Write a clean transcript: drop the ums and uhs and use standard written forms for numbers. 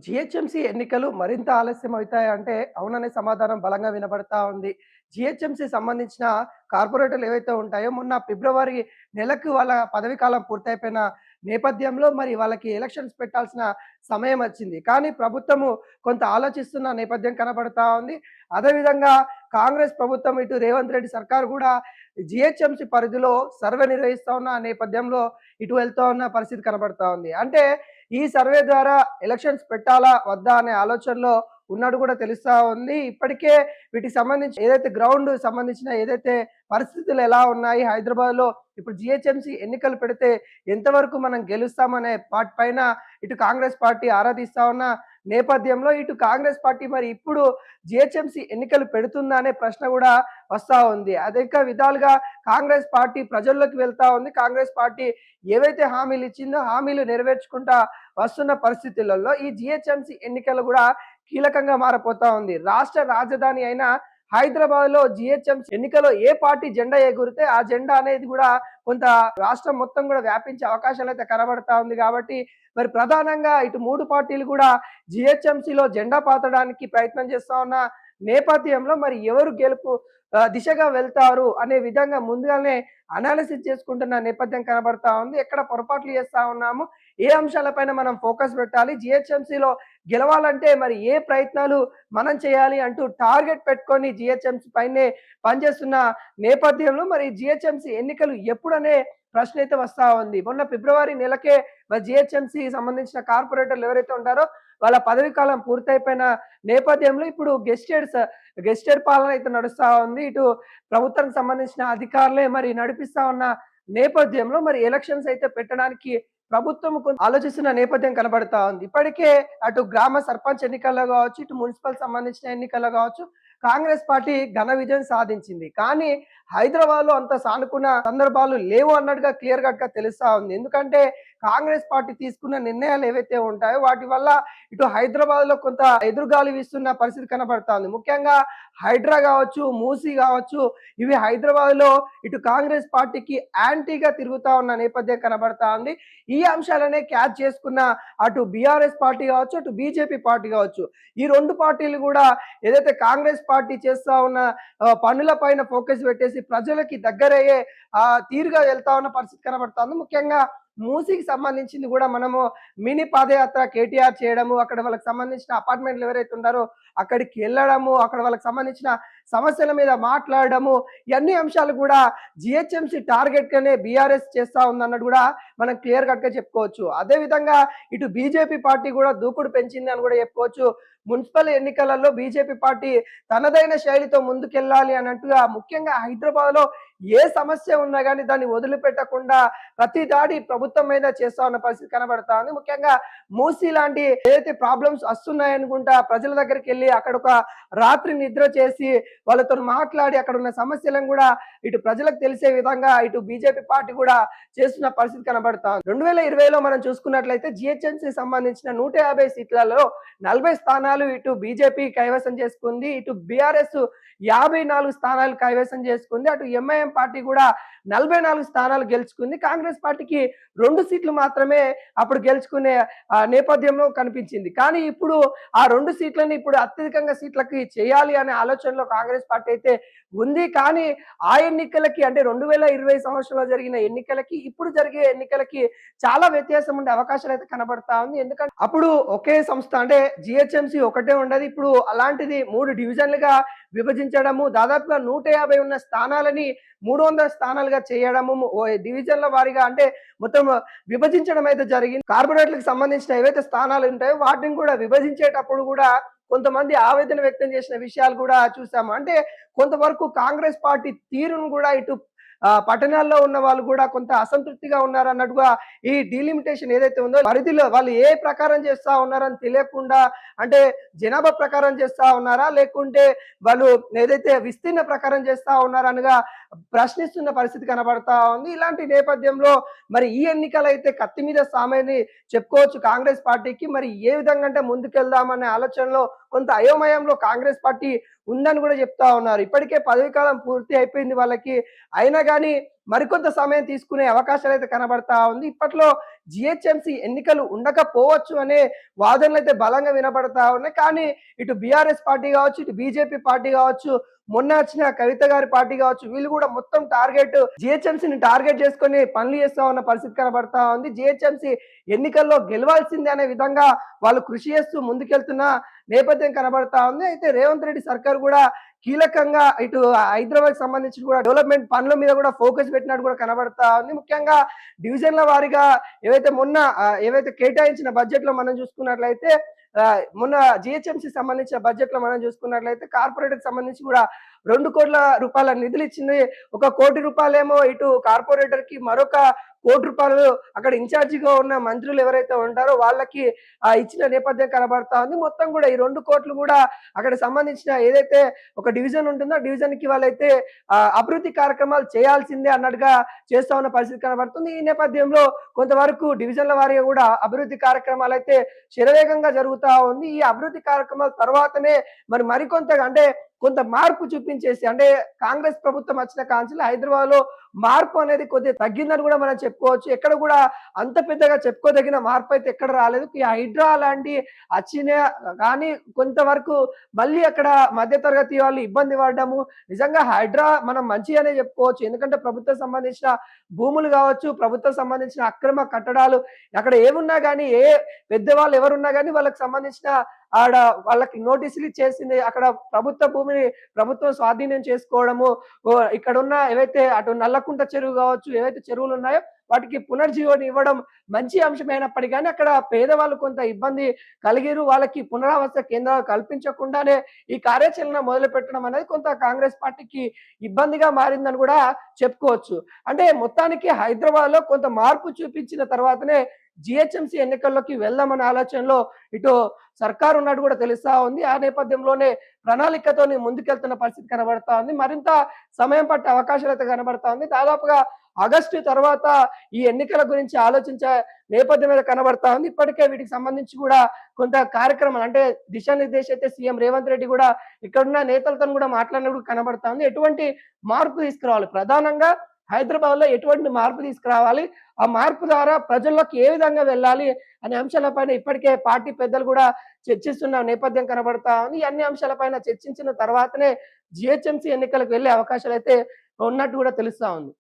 GHMC ఎన్నికలు మరింత ఆలస్యం అవుతాయంటే అవుననే సమాధానం బలంగా వినబడతా ఉంది. జీహెచ్ఎంసీ సంబంధించిన కార్పొరేటర్లు ఏవైతే ఉంటాయో మొన్న ఫిబ్రవరి నెలకు వాళ్ళ పదవీ కాలం పూర్తయిపోయిన నేపథ్యంలో మరి వాళ్ళకి ఎలక్షన్స్ పెట్టాల్సిన సమయం వచ్చింది. కానీ ప్రభుత్వము కొంత ఆలోచిస్తున్న నేపథ్యం కనబడతా ఉంది. అదేవిధంగా కాంగ్రెస్ ప్రభుత్వం ఇటు రేవంత్ రెడ్డి సర్కార్ కూడా జీహెచ్ఎంసీ పరిధిలో సర్వే నిర్వహిస్తా ఉన్న నేపథ్యంలో ఇటు వెళ్తా ఉన్న పరిస్థితి కనబడతా ఉంది. అంటే ఈ సర్వే ద్వారా ఎలక్షన్స్ పెట్టాలా వద్దా అనే ఆలోచనలో ఉన్నట్టు కూడా తెలుస్తా ఉంది. ఇప్పటికే వీటికి సంబంధించి ఏదైతే గ్రౌండ్ సంబంధించిన ఏదైతే పరిస్థితులు ఎలా ఉన్నాయి హైదరాబాద్‌లో ఇప్పుడు జీహెచ్ఎంసీ ఎన్నికలు పెడితే ఎంతవరకు మనం గెలుస్తామనే వాటిపైన ఇటు కాంగ్రెస్ పార్టీ ఆరా తీస్తా ఉన్న నేపథ్యంలో ఇటు కాంగ్రెస్ పార్టీ మరి ఇప్పుడు జీహెచ్ఎంసీ ఎన్నికలు పెడుతుందా అనే ప్రశ్న కూడా వస్తా ఉంది. అనేక విధాలుగా కాంగ్రెస్ పార్టీ ప్రజల్లోకి వెళ్తా ఉంది. కాంగ్రెస్ పార్టీ ఏవైతే హామీలు ఇచ్చిందో హామీలు నెరవేర్చుకుంటా వస్తున్న పరిస్థితులలో ఈ జీహెచ్ఎంసీ ఎన్నికలు కూడా కీలకంగా మారపోతా ఉంది. రాష్ట్ర రాజధాని అయిన హైదరాబాద్‌లో జీహెచ్ఎంసీ ఎన్నికల్లో ఏ పార్టీ జెండా ఎగురితే ఆ జెండా అనేది కూడా కొంత రాష్ట్రం మొత్తం కూడా వ్యాపించే అవకాశాలైతే కనబడతా ఉంది. కాబట్టి మరి ప్రధానంగా ఇటు 3 పార్టీలు కూడా జీహెచ్ఎంసీలో జెండా పాతడానికి ప్రయత్నం చేస్తా ఉన్న నేపథ్యంలో మరి ఎవరు గెలుపు దిశగా వెళ్తారు అనే విధంగా ముందుగానే అనాలిసిస్ చేసుకుంటున్న నేపథ్యం కనబడతా ఉంది. ఎక్కడ పొరపాట్లు చేస్తా ఉన్నాము, ఏ అంశాలపైన మనం ఫోకస్ పెట్టాలి, జీహెచ్ఎంసీలో గెలవాలంటే మరి ఏ ప్రయత్నాలు మనం చేయాలి అంటూ టార్గెట్ పెట్టుకొని జీహెచ్ఎంసీ పైనే పనిచేస్తున్న నేపథ్యంలో మరి జీహెచ్ఎంసీ ఎన్నికలు ఎప్పుడనే ప్రశ్న అయితే వస్తా ఉంది. మొన్న ఫిబ్రవరి నెలకే మరి జీహెచ్ఎంసీ సంబంధించిన కార్పొరేటర్లు ఎవరైతే ఉంటారో వాళ్ళ పదవీ కాలం పూర్తయిపోయిన నేపథ్యంలో ఇప్పుడు గెస్టెడ్ పాలన అయితే నడుస్తా ఉంది. ఇటు ప్రభుత్వానికి సంబంధించిన అధికారులే మరి నడిపిస్తా ఉన్న నేపథ్యంలో మరి ఎలక్షన్స్ అయితే పెట్టడానికి ప్రభుత్వం ఆలోచిస్తున్న నేపథ్యం కనబడతా ఉంది. ఇప్పటికే అటు గ్రామ సర్పంచ్ ఎన్నికల్లో కావచ్చు, ఇటు మున్సిపల్ సంబంధించిన ఎన్నికల్లో కావచ్చు కాంగ్రెస్ పార్టీ ఘన విజయం సాధించింది. కానీ హైదరాబాద్‌లో అంత సానుకున్న సందర్భాలు లేవు అన్నట్టుగా క్లియర్ కట్‌గా తెలుస్తా ఉంది. ఎందుకంటే కాంగ్రెస్ పార్టీ తీసుకున్న నిర్ణయాలు ఏవైతే ఉంటాయో వాటి వల్ల ఇటు హైదరాబాద్‌లో కొంత ఎదురుగాలి వీస్తున్న పరిస్థితి కనబడతా ఉంది. ముఖ్యంగా హైడ్రా కావచ్చు, మూసీ కావచ్చు, ఇవి హైదరాబాద్‌లో ఇటు కాంగ్రెస్ పార్టీకి యాంటీగా తిరుగుతా ఉన్న నేపథ్యం కనబడతా ఉంది. ఈ అంశాలనే క్యాచ్ చేసుకున్న అటు బీఆర్ఎస్ పార్టీ కావచ్చు, అటు బీజేపీ పార్టీ కావచ్చు, ఈ 2 పార్టీలు కూడా ఏదైతే కాంగ్రెస్ పార్టీ చేస్తా ఉన్న పనుల పైన ఫోకస్ పెట్టేసి ప్రజలకి దగ్గరయ్యే తీరుగా వెళ్తా ఉన్న పరిస్థితి కనబడతా ఉంది. ముఖ్యంగా మూసీకి సంబంధించింది కూడా మనము మినీ పాదయాత్ర కేటీఆర్ చేయడము, అక్కడ వాళ్ళకి సంబంధించిన అపార్ట్మెంట్లు ఎవరైతే ఉన్నారో అక్కడికి వెళ్ళడము, అక్కడ వాళ్ళకి సంబంధించిన సమస్యల మీద మాట్లాడడము, ఇవన్నీ అంశాలు కూడా జీహెచ్ఎంసీ టార్గెట్ గానే బీఆర్ఎస్ చేస్తా ఉందన్నట్టు కూడా మనం క్లియర్ కట్ గా చెప్పుకోవచ్చు. అదేవిధంగా ఇటు బీజేపీ పార్టీ కూడా దూకుడు పెంచింది అని కూడా చెప్పుకోవచ్చు. మున్సిపల్ ఎన్నికలలో బీజేపీ పార్టీ తనదైన శైలితో ముందుకెళ్ళాలి అన్నట్టుగా ముఖ్యంగా హైదరాబాద్ లో ఏ సమస్య ఉన్నా కానీ దాన్ని వదిలిపెట్టకుండా ప్రతి దాడి ప్రభుత్వం మీద చేస్తా ఉన్న పరిస్థితి కనబడతా ఉంది. ముఖ్యంగా మూసీ లాంటి ఏదైతే ప్రాబ్లమ్స్ వస్తున్నాయనుకుంటా ప్రజల దగ్గరికి వెళ్ళి అక్కడ ఒక రాత్రి నిద్ర చేసి వాళ్ళతో మాట్లాడి అక్కడ ఉన్న సమస్యలను కూడా ఇటు ప్రజలకు తెలిసే విధంగా ఇటు బీజేపీ పార్టీ కూడా చేస్తున్న పరిస్థితి కనబడతా ఉంది. 2020లో మనం చూసుకున్నట్లయితే జీహెచ్ఎంసీ సంబంధించిన 150 సీట్లలో 40 స్థానాలు ఇటు బీజేపీ కైవసం చేసుకుంది, ఇటు బీఆర్ఎస్ 54 స్థానాలు కైవసం చేసుకుంది, అటు ఎంఐఎం పార్టీ కూడా 44 స్థానాలు గెలుచుకుంది. కాంగ్రెస్ పార్టీకి 2 సీట్లు మాత్రమే అప్పుడు గెలుచుకునే నేపథ్యంలో కనిపించింది. కానీ ఇప్పుడు ఆ 2 సీట్లని ఇప్పుడు అత్యధికంగా సీట్లకి చేయాలి అనే ఆలోచనలో కాంగ్రెస్ పార్టీ అయితే ఉంది. కానీ ఆ ఎన్నికలకి అంటే 2020 సంవత్సరంలో జరిగిన ఎన్నికలకి ఇప్పుడు జరిగే ఎన్నికలకి చాలా వ్యత్యాసం ఉండే అవకాశాలు అయితే కనబడతా ఉంది. ఎందుకంటే అప్పుడు ఒకే సంస్థ అంటే జీహెచ్ఎంసీ ఒకటే ఉండదు. ఇప్పుడు అలాంటిది 3 డివిజన్లుగా విభజించడము, దాదాపుగా 150 ఉన్న స్థానాలని 300 స్థానాలుగా చేయడము, డివిజన్ల వారీగా అంటే మొత్తం విభజించడం అయితే జరిగింది. కార్పొరేట్లకు సంబంధించిన ఏవైతే స్థానాలు ఉంటాయో వాటిని కూడా విభజించేటప్పుడు కూడా కొంతమంది ఆవేదన వ్యక్తం చేసిన విషయాలు కూడా చూసాము. అంటే కొంతవరకు కాంగ్రెస్ పార్టీ తీరును కూడా ఇటు పట్టణాల్లో ఉన్న వాళ్ళు కూడా కొంత అసంతృప్తిగా ఉన్నారు అన్నట్టుగా ఈ డీలిమిటేషన్ ఏదైతే ఉందో పరిధిలో వాళ్ళు ఏ ప్రకారం చేస్తా ఉన్నారని తెలియకుండా అంటే జనాభా ప్రకారం చేస్తా ఉన్నారా లేకుంటే వాళ్ళు ఏదైతే విస్తీర్ణ ప్రకారం చేస్తా ఉన్నారనగా ప్రశ్నిస్తున్న పరిస్థితి కనబడతా ఉంది. ఇలాంటి నేపథ్యంలో మరి ఈ ఎన్నికలు అయితే కత్తి మీద సామని చెప్పుకోవచ్చు కాంగ్రెస్ పార్టీకి. మరి ఏ విధంగా అంటే ముందుకెళ్దామనే ఆలోచనలో కొంత అయోమయంలో కాంగ్రెస్ పార్టీ ఉందని కూడా చెప్తా ఉన్నారు. ఇప్పటికే పదవీ కాలం పూర్తి అయిపోయింది వాళ్ళకి, అయినా కానీ మరికొంత సమయం తీసుకునే అవకాశాలు అయితే కనబడతా ఉంది. ఇప్పట్లో జీహెచ్ఎంసీ ఎన్నికలు ఉండకపోవచ్చు అనే వాదనలైతే బలంగా వినబడతా ఉన్నాయి. కానీ ఇటు బీఆర్ఎస్ పార్టీ కావచ్చు, ఇటు బీజేపీ పార్టీ కావచ్చు, మొన్న వచ్చిన కవిత గారి పార్టీ కావచ్చు, వీళ్ళు కూడా మొత్తం టార్గెట్ జీహెచ్ఎంసీని టార్గెట్ చేసుకొని పనులు చేస్తా ఉన్న పరిస్థితి కనబడతా ఉంది. జీహెచ్ఎంసీ ఎన్నికల్లో గెలవాల్సిందే అనే విధంగా వాళ్ళు కృషి చేస్తూ ముందుకెళ్తున్న నేపథ్యం కనబడతా ఉంది. అయితే రేవంత్ రెడ్డి సర్కార్ కూడా కీలకంగా ఇటు హైదరాబాద్ సంబంధించి కూడా డెవలప్మెంట్ పనుల మీద కూడా ఫోకస్ పెట్టినట్టు కూడా కనబడతా ఉంది. ముఖ్యంగా డివిజన్ల వారీగా ఏవైతే కేటాయించిన బడ్జెట్ లో మనం చూసుకున్నట్లయితే మొన్న జీహెచ్ఎంసీ సంబంధించిన బడ్జెట్ లో మనం చూసుకున్నట్లయితే కార్పొరేట్ సంబంధించి కూడా 2 కోట్ల రూపాయల నిధులు ఇచ్చింది. 1 కోటి రూపాయలేమో ఇటు కార్పొరేటర్ కి, మరొక 1 కోటి రూపాయలు అక్కడ ఇన్ఛార్జిగా ఉన్న మంత్రులు ఎవరైతే ఉంటారో వాళ్ళకి ఇచ్చిన నేపథ్యం కనబడతా ఉంది. మొత్తం కూడా ఈ 2 కోట్లు కూడా అక్కడ సంబంధించిన ఏదైతే ఒక డివిజన్ ఉంటుందో ఆ డివిజన్ కి వాళ్ళైతే అభివృద్ధి కార్యక్రమాలు చేయాల్సిందే అన్నట్టుగా చేస్తా ఉన్న పరిస్థితి కనబడుతుంది. ఈ నేపథ్యంలో కొంతవరకు డివిజన్ల వారీగా కూడా అభివృద్ధి కార్యక్రమాలు అయితే శరవేగంగా జరుగుతా ఉంది. ఈ అభివృద్ధి కార్యక్రమాల తర్వాతనే మరికొంత అంటే కొంత మార్పు చూపించేసి, అంటే కాంగ్రెస్ ప్రభుత్వం వచ్చిన కాంచెల్లి హైదరాబాద్ లో మార్పు అనేది కొద్దిగా తగ్గిందని కూడా మనం చెప్పుకోవచ్చు. ఎక్కడ కూడా అంత పెద్దగా చెప్పుకోదగిన మార్పు అయితే ఎక్కడ రాలేదు. ఈ హైడ్రా లాంటి వచ్చిన కానీ కొంతవరకు మళ్ళీ అక్కడ మధ్యతరగతి వాళ్ళు ఇబ్బంది పడడము, నిజంగా హైడ్రా మనం మంచిగానే చెప్పుకోవచ్చు. ఎందుకంటే ప్రభుత్వం సంబంధించిన భూములు కావచ్చు, ప్రభుత్వం సంబంధించిన అక్రమ కట్టడాలు అక్కడ ఏమున్నా కానీ, ఏ పెద్దవాళ్ళు ఎవరున్నా కానీ వాళ్ళకి సంబంధించిన వాళ్ళకి నోటీసులు ఇచ్చేసింది. అక్కడ ప్రభుత్వ భూమిని ప్రభుత్వం స్వాధీనం చేసుకోవడము, ఇక్కడున్న ఏవైతే అటు నల్లకుంట చెరువు కావచ్చు, ఏవైతే చెరువులు ఉన్నాయో వాటికి పునర్జీవనం ఇవ్వడం మంచి అంశమైనప్పటికీ కానీ అక్కడ పేదవాళ్ళు కొంత ఇబ్బంది కలిగిరు. వాళ్ళకి పునరావాస కేంద్రాలు కల్పించకుండానే ఈ కార్యాచరణ మొదలు పెట్టడం అనేది కొంత కాంగ్రెస్ పార్టీకి ఇబ్బందిగా మారిందని కూడా చెప్పుకోవచ్చు. అంటే మొత్తానికి హైదరాబాద్ లో కొంత మార్పు చూపించిన తర్వాతనే జీహెచ్ఎంసీ ఎన్నికల్లోకి వెళ్దామనే ఆలోచనలో ఇటు సర్కారు ఉన్నట్టు కూడా తెలుస్తా ఉంది. ఆ నేపథ్యంలోనే ప్రణాళికతోని ముందుకెళ్తున్న పరిస్థితి కనబడతా ఉంది. మరింత సమయం పట్టే అవకాశాలు అయితే కనబడతా ఉంది. దాదాపుగా ఆగస్టు తర్వాత ఈ ఎన్నికల గురించి ఆలోచించే నేపథ్యం మీద కనబడతా ఉంది. ఇప్పటికే వీటికి సంబంధించి కూడా కొంత కార్యక్రమాలు అంటే దిశానిర్దేశం అయితే సీఎం రేవంత్ రెడ్డి కూడా ఇక్కడున్న నేతలతో కూడా మాట్లాడినప్పుడు కనబడతా ఉంది. ఎటువంటి మార్పు తీసుకురావాలి, ప్రధానంగా హైదరాబాద్ లో ఎటువంటి మార్పు తీసుకురావాలి, ఆ మార్పు ద్వారా ప్రజల్లోకి ఏ విధంగా వెళ్ళాలి అనే అంశాలపైన ఇప్పటికే పార్టీ పెద్దలు కూడా చర్చిస్తున్న నేపథ్యం కనబడతా ఉంది. అన్ని అంశాలపైన చర్చించిన తర్వాతనే జీహెచ్ఎంసీ ఎన్నికలకు వెళ్లే అవకాశాలు అయితే ఉన్నట్టు కూడా తెలుస్తా ఉంది.